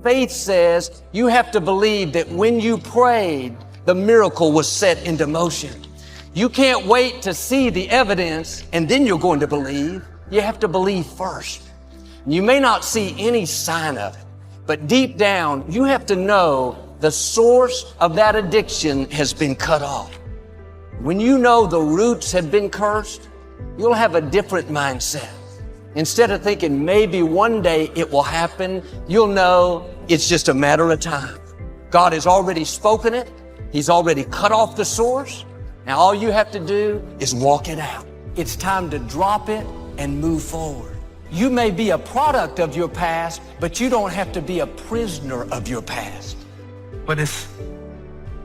Faith says you have to believe that when you prayed, the miracle was set into motion. You can't wait to see the evidence and then you're going to believe. You have to believe first. You may not see any sign of it, but deep down, you have to know the source of that addiction has been cut off. When you know the roots have been cursed, you'll have a different mindset. Instead of thinking maybe one day it will happen, you'll know it's just a matter of time. God has already spoken it. He's already cut off the source. Now all you have to do is walk it out. It's time to drop it and move forward. You may be a product of your past, but you don't have to be a prisoner of your past. But it's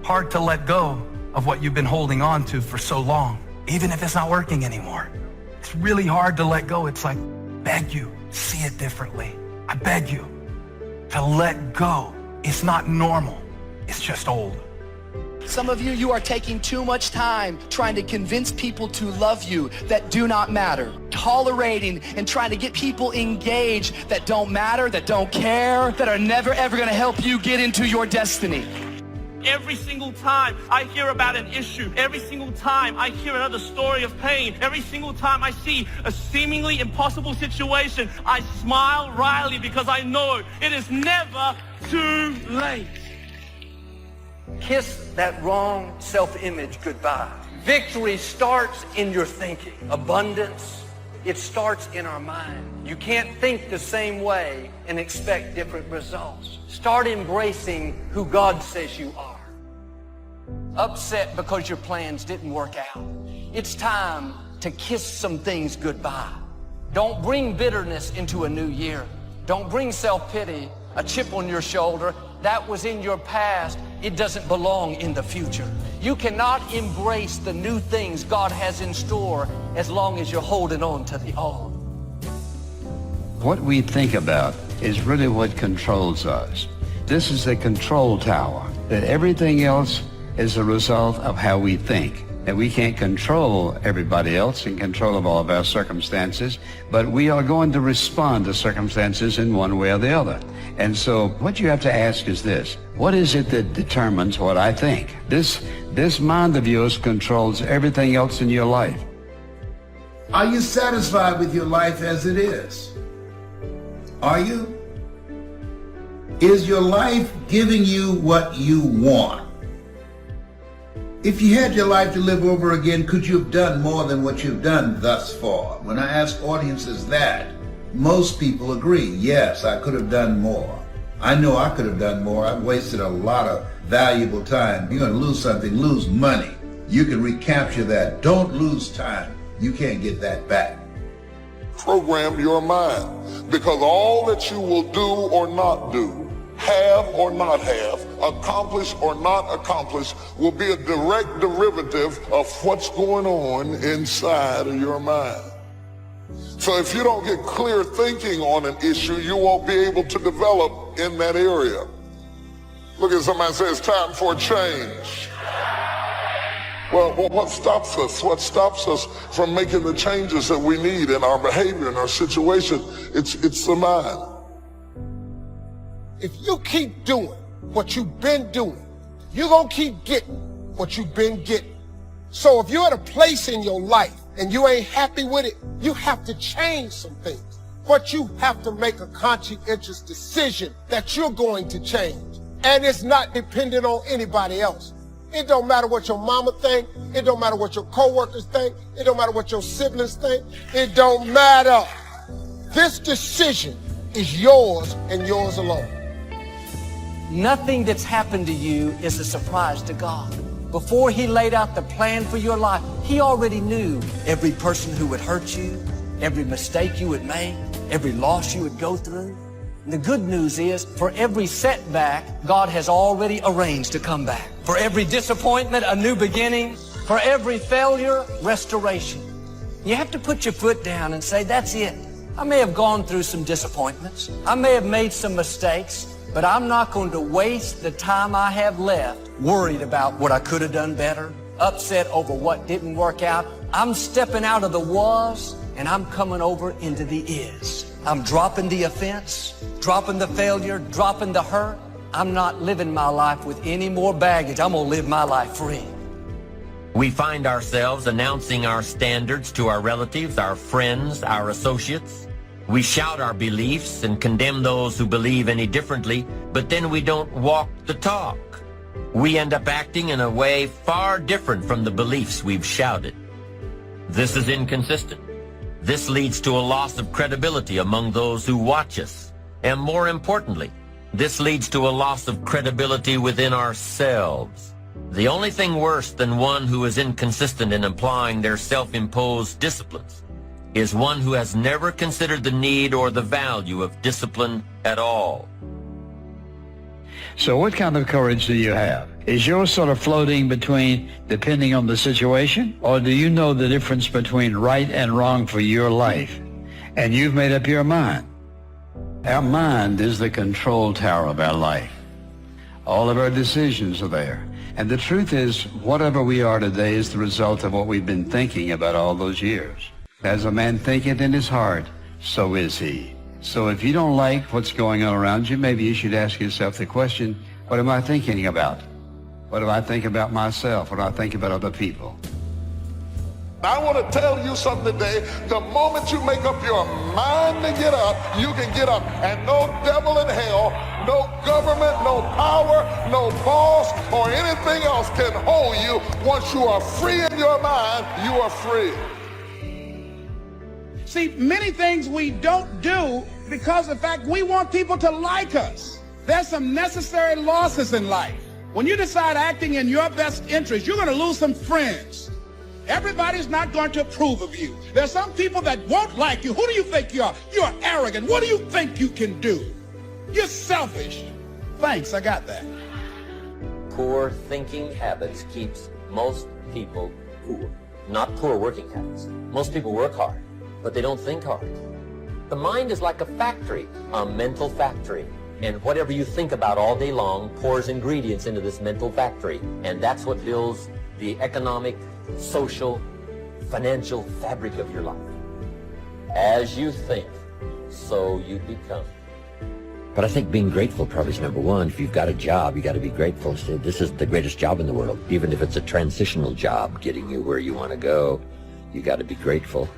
hard to let go of what you've been holding on to for so long, even if it's not working anymore. It's really hard to let go. It's like, beg you, see it differently. I beg you to let go. It's not normal. It's just old. Some of you, you are taking too much time trying to convince people to love you that do not matter. Tolerating and trying to get people engaged that don't matter, that don't care, that are never ever gonna help you get into your destiny. Every single time I hear about an issue, every single time I hear another story of pain, every single time I see a seemingly impossible situation, I smile wryly because I know it is never too late. Kiss that wrong self-image goodbye. Victory starts in your thinking. Abundance, it starts in our mind. You can't think the same way and expect different results. Start embracing who God says you are. Upset because your plans didn't work out. It's time to kiss some things goodbye. Don't bring bitterness into a new year. Don't bring self-pity, a chip on your shoulder. That was in your past. It doesn't belong in the future. You cannot embrace the new things God has in store as long as you're holding on to the old. What we think about is really what controls us. This is a control tower, that everything else is a result of how we think. And we can't control everybody else in control of all of our circumstances, but we are going to respond to circumstances in one way or the other. And so what you have to ask is this: what is it that determines what I think? This mind of yours controls everything else in your life. Are you satisfied with your life as it is? Are you? Is your life giving you what you want? If you had your life to live over again, could you have done more than what you've done thus far? When I ask audiences that, most people agree, yes, I could have done more. I know I could have done more. I've wasted a lot of valuable time. You're going to lose something, lose money. You can recapture that. Don't lose time. You can't get that back. Program your mind, because all that you will do or not do, have or not have, accomplish or not accomplish, will be a direct derivative of what's going on inside of your mind. So if you don't get clear thinking on an issue, you won't be able to develop in that area. Look at somebody and say, it's time for a change. Well, what stops us? What stops us from making the changes that we need in our behavior, in our situation? It's the mind. If you keep doing what you've been doing, you're going to keep getting what you've been getting. So if you're at a place in your life and you ain't happy with it, you have to change some things. But you have to make a conscientious decision that you're going to change. And it's not dependent on anybody else. It don't matter what your mama think. It don't matter what your coworkers think. It don't matter what your siblings think. It don't matter. This decision is yours and yours alone. Nothing that's happened to you is a surprise to God. Before He laid out the plan for your life, He already knew every person who would hurt you, every mistake you would make, every loss you would go through. And the good news is, for every setback, God has already arranged to come back. For every disappointment, a new beginning. For every failure, restoration. You have to put your foot down and say, that's it. I may have gone through some disappointments. I may have made some mistakes, but I'm not going to waste the time I have left worried about what I could have done better, upset over what didn't work out. I'm stepping out of the was and I'm coming over into the is. I'm dropping the offense, dropping the failure, dropping the hurt. I'm not living my life with any more baggage. I'm going to live my life free. We find ourselves announcing our standards to our relatives, our friends, our associates. We shout our beliefs and condemn those who believe any differently, but then we don't walk the talk. We end up acting in a way far different from the beliefs we've shouted. This is inconsistent. This leads to a loss of credibility among those who watch us. And more importantly, this leads to a loss of credibility within ourselves. The only thing worse than one who is inconsistent in applying their self-imposed disciplines is one who has never considered the need or the value of discipline at all. So what kind of courage do you have? Is yours sort of floating between depending on the situation? Or do you know the difference between right and wrong for your life? And you've made up your mind. Our mind is the control tower of our life. All of our decisions are there. And the truth is, whatever we are today is the result of what we've been thinking about all those years. As a man thinketh in his heart, so is he. So if you don't like what's going on around you, maybe you should ask yourself the question, what am I thinking about? What do I think about myself? What do I think about other people? I want to tell you something today. The moment you make up your mind to get up, you can get up. And no devil in hell, no government, no power, no boss, or anything else can hold you. Once you are free in your mind, you are free. See, many things we don't do because of the fact we want people to like us. There's some necessary losses in life. When you decide acting in your best interest, you're going to lose some friends. Everybody's not going to approve of you. There's some people that won't like you. Who do you think you are? You're arrogant. What do you think you can do? You're selfish. Thanks, I got that. Poor thinking habits keeps most people poor. Not poor working habits. Most people work hard, but they don't think hard. The mind is like a factory, a mental factory. And whatever you think about all day long pours ingredients into this mental factory. And that's what builds the economic, social, financial fabric of your life. As you think, so you become. But I think being grateful probably is number one. If you've got a job, you got to be grateful. Say, this is the greatest job in the world. Even if it's a transitional job getting you where you want to go, you got to be grateful.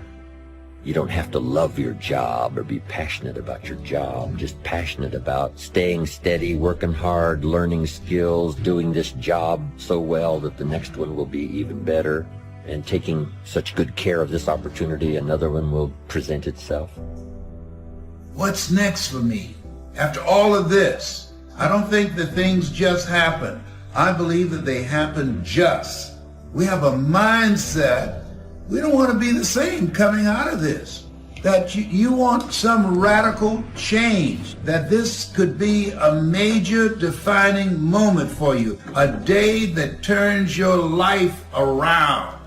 You don't have to love your job or be passionate about your job. Just passionate about staying steady, working hard, learning skills, doing this job so well that the next one will be even better, and taking such good care of this opportunity, another one will present itself. What's next for me? After all of this, I don't think that things just happen. I believe that they happen just. We have a mindset. We don't want to be the same coming out of this. That you want some radical change. That this could be a major defining moment for you. A day that turns your life around.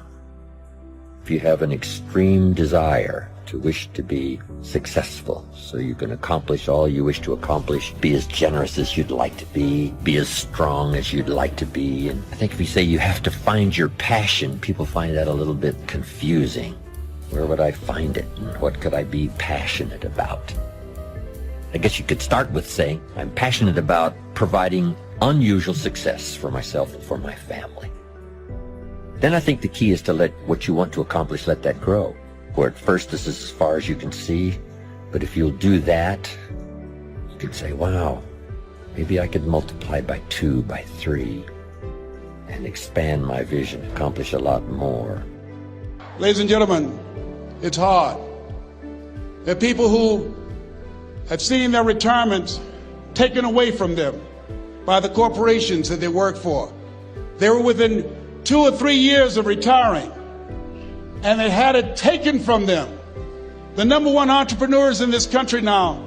If you have an extreme desire to wish to be successful, so you can accomplish all you wish to accomplish, be as generous as you'd like to be as strong as you'd like to be. And I think if you say you have to find your passion, people find that a little bit confusing. Where would I find it? And what could I be passionate about? I guess you could start with saying, I'm passionate about providing unusual success for myself and for my family. Then I think the key is to let what you want to accomplish, let that grow. Where at first this is as far as you can see, but if you'll do that, you can say, wow, maybe I could multiply by 2, by 3, and expand my vision, accomplish a lot more. Ladies and gentlemen, it's hard. There are people who have seen their retirements taken away from them by the corporations that they work for. They were within 2 or 3 years of retiring, and they had it taken from them. The number one entrepreneurs in this country now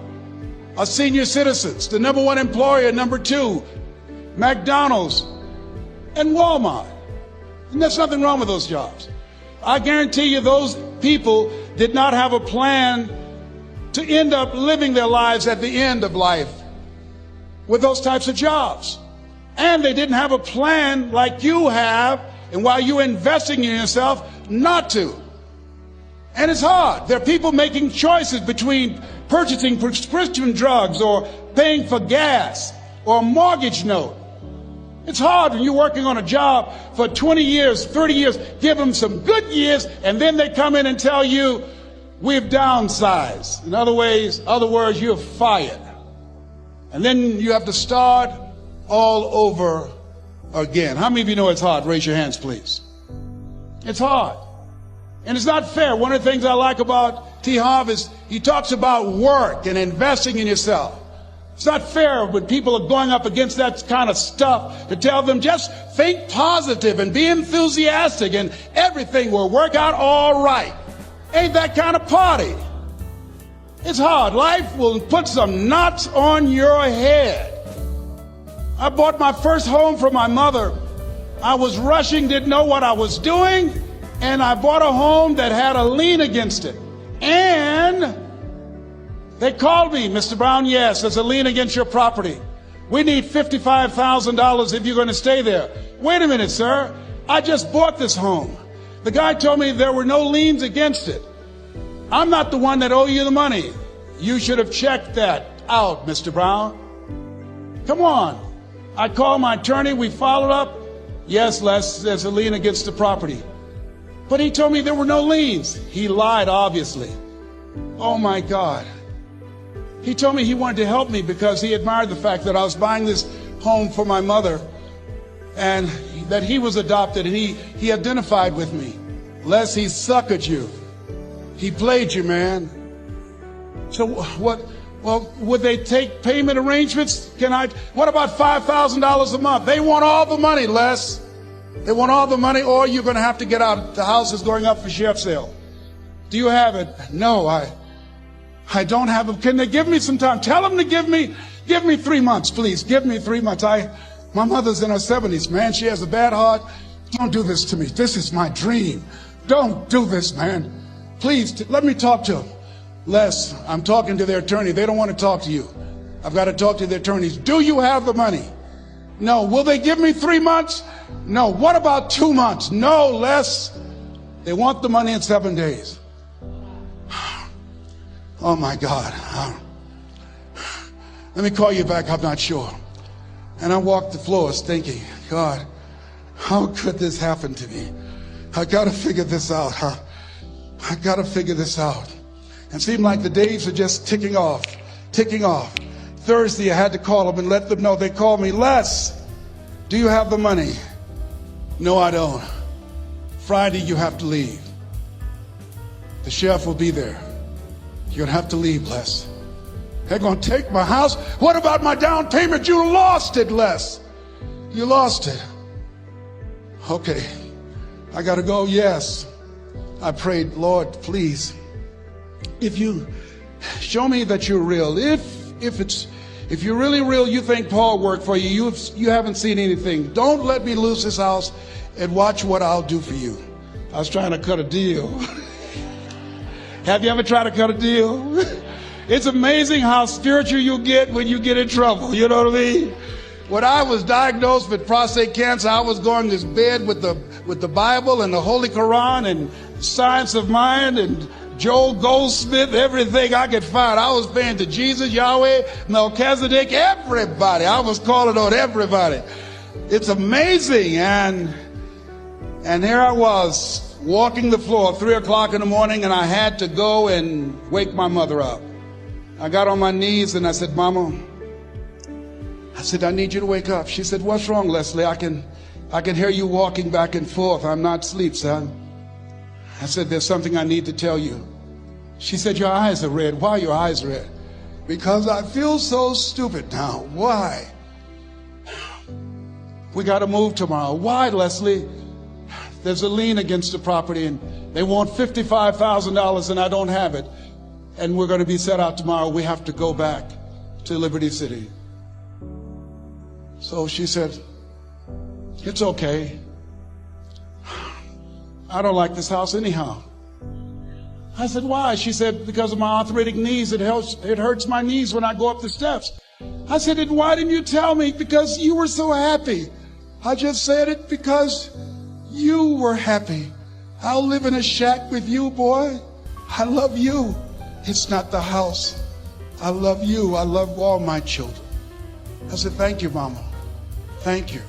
are senior citizens. The number one employer, number 2, McDonald's and Walmart. And there's nothing wrong with those jobs. I guarantee you those people did not have a plan to end up living their lives at the end of life with those types of jobs. And they didn't have a plan like you have, and while you're investing in yourself, not to. And it's hard. There are people making choices between purchasing prescription drugs or paying for gas or a mortgage note. It's hard when you're working on a job for 20 years, 30 years, give them some good years, and then they come in and tell you, we've downsized. In other words, you're fired. And then you have to start all over again. How many of you know it's hard? Raise your hands, please. It's hard. And it's not fair. One of the things I like about T. Harvey is he talks about work and investing in yourself. It's not fair when people are going up against that kind of stuff to tell them just think positive and be enthusiastic and everything will work out all right. Ain't that kind of party. It's hard. Life will put some knots on your head. I bought my first home for my mother. I was rushing, didn't know what I was doing, and I bought a home that had a lien against it. And they called me, Mr. Brown, yes, there's a lien against your property. We need $55,000 if you're going to stay there. Wait a minute, sir. I just bought this home. The guy told me there were no liens against it. I'm not the one that owe you the money. You should have checked that out, Mr. Brown. Come on. I called my attorney. We followed up. Yes, Les, there's a lien against the property. But he told me there were no liens. He lied, obviously. Oh, my God. He told me he wanted to help me because he admired the fact that I was buying this home for my mother and that he was adopted, and he identified with me. Les, he suckered you. He played you, man. So what? Well, would they take payment arrangements? What about $5,000 a month? They want all the money, Les. They want all the money, or you're going to have to get out. The house is going up for sheriff's sale. Do you have it? No, I don't have it. Can they give me some time? Tell them to give me 3 months, please. Give me 3 months. My mother's in her 70s, man. She has a bad heart. Don't do this to me. This is my dream. Don't do this, man. Please, let me talk to them. Les, I'm talking to their attorney. They don't want to talk to you. I've got to talk to their attorneys. Do you have the money? No. Will they give me 3 months? No. What about 2 months? No, Les. They want the money in 7 days. Oh, my God. Let me call you back. I'm not sure. And I walked the floors thinking, God, how could this happen to me? I got to figure this out. I got to figure this out. And it seemed like the days are just ticking off. Thursday, I had to call them and let them know. They called me, Les, do you have the money? No, I don't. Friday, you have to leave. The sheriff will be there. You're going to have to leave, Les. They're going to take my house. What about my down payment? You lost it, Les. You lost it. Okay. I got to go. Yes. I prayed, Lord, please, if you show me that you're real, if you're really real, you think Paul worked for you, you haven't seen anything. Don't let me lose this house and watch what I'll do for you. I was trying to cut a deal. Have you ever tried to cut a deal? It's amazing how spiritual you get when you get in trouble. You know what I mean? When I was diagnosed with prostate cancer, I was going to bed with the Bible and the Holy Quran and Science of Mind and Joel Goldsmith, everything I could find. I was praying to Jesus, Yahweh, Melchizedek, everybody. I was calling on everybody. It's amazing. And here I was walking the floor, 3 o'clock in the morning, and I had to go and wake my mother up. I got on my knees and I said, Mama, I need you to wake up. She said, what's wrong, Leslie? I can hear you walking back and forth. I'm not asleep, son. I said, there's something I need to tell you. She said, your eyes are red. Why are your eyes red? Because I feel so stupid now. Why? We got to move tomorrow. Why, Leslie? There's a lien against the property and they want $55,000 and I don't have it. And we're going to be set out tomorrow. We have to go back to Liberty City. So she said, it's okay. I don't like this house anyhow. I said, why? She said, because of my arthritic knees, it hurts my knees when I go up the steps. I said, and why didn't you tell me? Because you were so happy. I just said it because you were happy. I'll live in a shack with you, boy. I love you. It's not the house. I love you. I love all my children. I said, thank you, Mama. Thank you.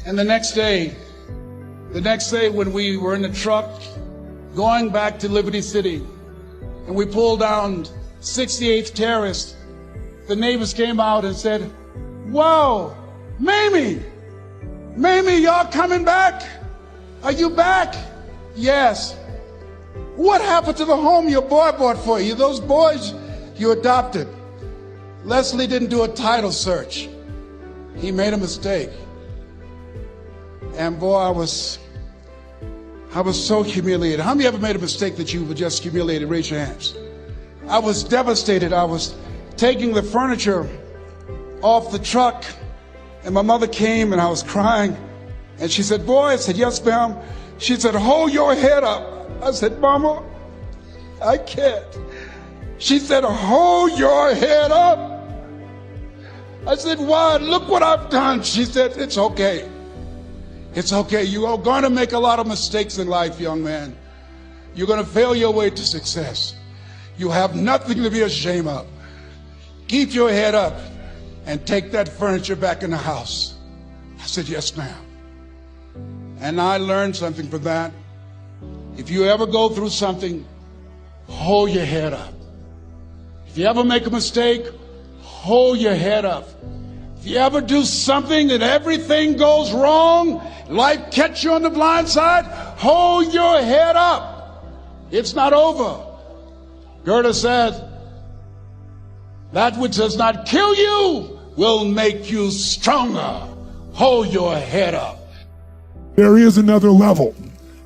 And the next day when we were in the truck going back to Liberty City and we pulled down 68th Terrace, the neighbors came out and said, "Whoa, Mamie, y'all coming back? Are you back?" "Yes." "What happened to the home your boy bought for you? Those boys you adopted?" Leslie didn't do a title search. He made a mistake. And boy, I was so humiliated. How many ever made a mistake that you were just humiliated? Raise your hands. I was devastated. I was taking the furniture off the truck, and my mother came and I was crying. And she said, "Boy," I said, "Yes, ma'am." She said, "Hold your head up." I said, "Mama, I can't." She said, "Hold your head up." I said, "Why? Look what I've done." She said, "It's okay. It's okay. You are going to make a lot of mistakes in life, young man. You're going to fail your way to success. You have nothing to be ashamed of. Keep your head up and take that furniture back in the house." I said, "Yes, ma'am." And I learned something from that. If you ever go through something, hold your head up. If you ever make a mistake, hold your head up. If you ever do something and everything goes wrong, life catch you on the blind side, hold your head up. It's not over. Goethe said, "That which does not kill you will make you stronger." Hold your head up. There is another level.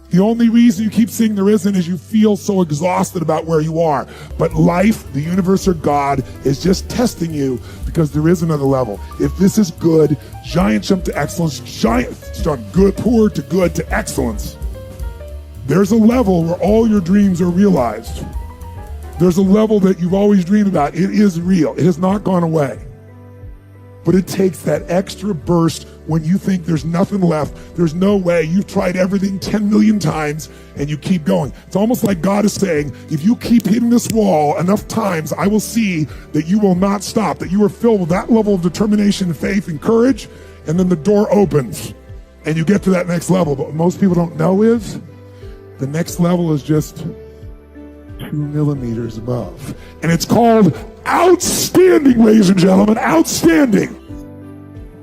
The only reason you keep saying there isn't is you feel so exhausted about where you are. But life, the universe, or God is just testing you because there is another level. If this is good, giant jump to excellence, giant start good, poor to good to excellence. There's a level where all your dreams are realized. There's a level that you've always dreamed about. It is real. It has not gone away. But it takes that extra burst when you think there's nothing left, there's no way, you've tried everything 10 million times, and you keep going. It's almost like God is saying, if you keep hitting this wall enough times, I will see that you will not stop, that you are filled with that level of determination, faith, and courage, and then the door opens, and you get to that next level. But what most people don't know is, the next level is just 2 millimeters above. And it's called outstanding, ladies and gentlemen, outstanding.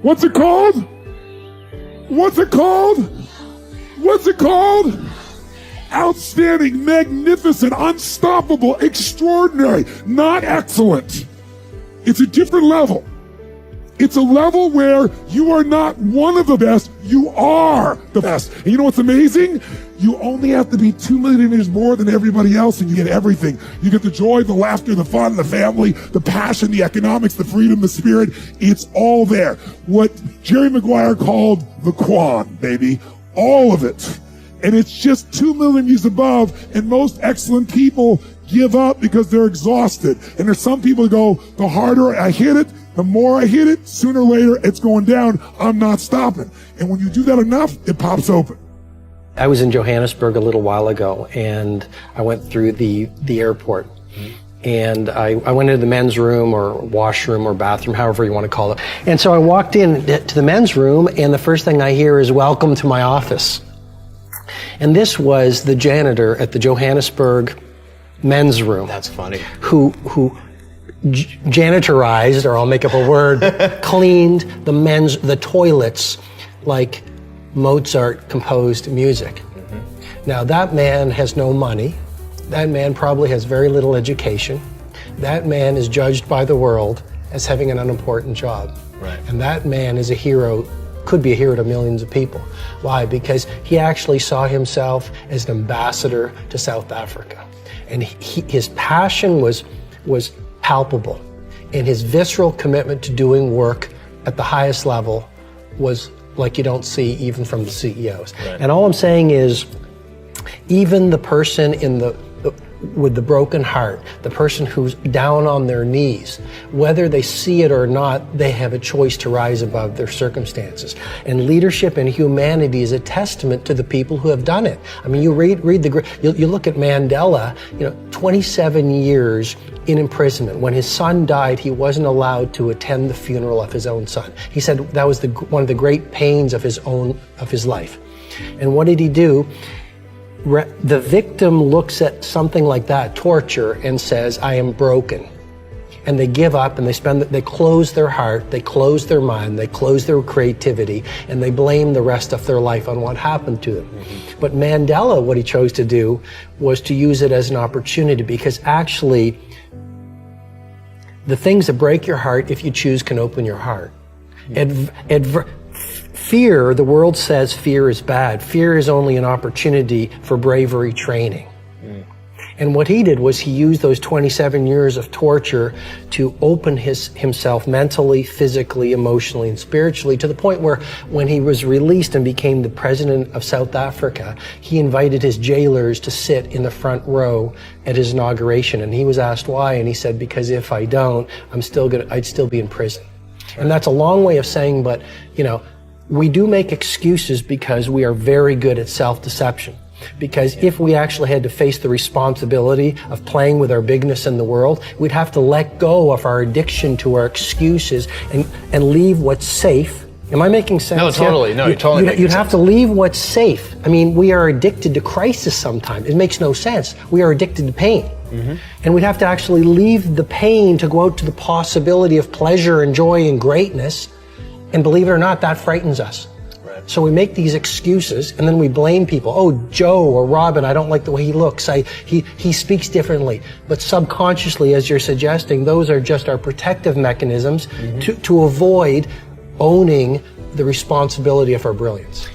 What's it called? What's it called? What's it called? Outstanding, magnificent, unstoppable, extraordinary, not excellent. It's a different level. It's a level where you are not one of the best, you are the best. And you know what's amazing? You only have to be 2 millimeters more than everybody else and you get everything. You get the joy, the laughter, the fun, the family, the passion, the economics, the freedom, the spirit. It's all there. What Jerry Maguire called the Quan, baby. All of it. And it's just 2 millimeters above, and most excellent people give up because they're exhausted. And there's some people who go, the harder I hit it, the more I hit it, sooner or later it's going down. I'm not stopping. And when you do that enough, it pops open. I was in Johannesburg a little while ago, and I went through the airport. And I went into the men's room or washroom or bathroom, however you want to call it. And so I walked in to the men's room, and the first thing I hear is, "Welcome to my office." And this was the janitor at the Johannesburg men's room. That's funny. Who janitorized, or I'll make up a word, cleaned the toilets like Mozart composed music. Now that man has no money. That man probably has very little education. That man is judged by the world as having an unimportant job. Right. And that man is a hero, could be a hero to millions of people. Why? Because he actually saw himself as an ambassador to South Africa. And his passion was palpable. And his visceral commitment to doing work at the highest level was like you don't see even from the CEOs. Right. And all I'm saying is, even the person in the with the broken heart, the person who's down on their knees, whether they see it or not, they have a choice to rise above their circumstances. And leadership and humanity is a testament to the people who have done it. I mean, you you look at Mandela, 27 years in imprisonment. When his son died, he wasn't allowed to attend the funeral of his own son. He said that was one of the great pains of his life. And what did he do? The victim looks at something like that, torture, and says, I am broken. And they give up and they close their heart, they close their mind, they close their creativity, and they blame the rest of their life on what happened to them. Mm-hmm. But Mandela, what he chose to do was to use it as an opportunity, because actually the things that break your heart, if you choose, can open your heart. Fear, the world says fear is bad. Fear is only an opportunity for bravery training. And what he did was he used those 27 years of torture to open himself mentally, physically, emotionally, and spiritually, to the point where when he was released and became the president of South Africa, he invited his jailers to sit in the front row at his inauguration. And he was asked why, and he said, because if I don't, I'd still be in prison. And that's a long way of saying, but, we do make excuses because we are very good at self-deception. Because if we actually had to face the responsibility of playing with our bigness in the world, we'd have to let go of our addiction to our excuses and leave what's safe. Am I making sense? No, totally. No, you're totally making You'd sense. have to leave what's safe. I mean, we are addicted to crisis sometimes. It makes no sense. We are addicted to pain. Mm-hmm. And we'd have to actually leave the pain to go out to the possibility of pleasure and joy and greatness. And believe it or not, that frightens us. Right. So we make these excuses and then we blame people. Oh, Joe or Robin, I don't like the way he looks. He speaks differently. But subconsciously, as you're suggesting, those are just our protective mechanisms to avoid owning the responsibility of our brilliance.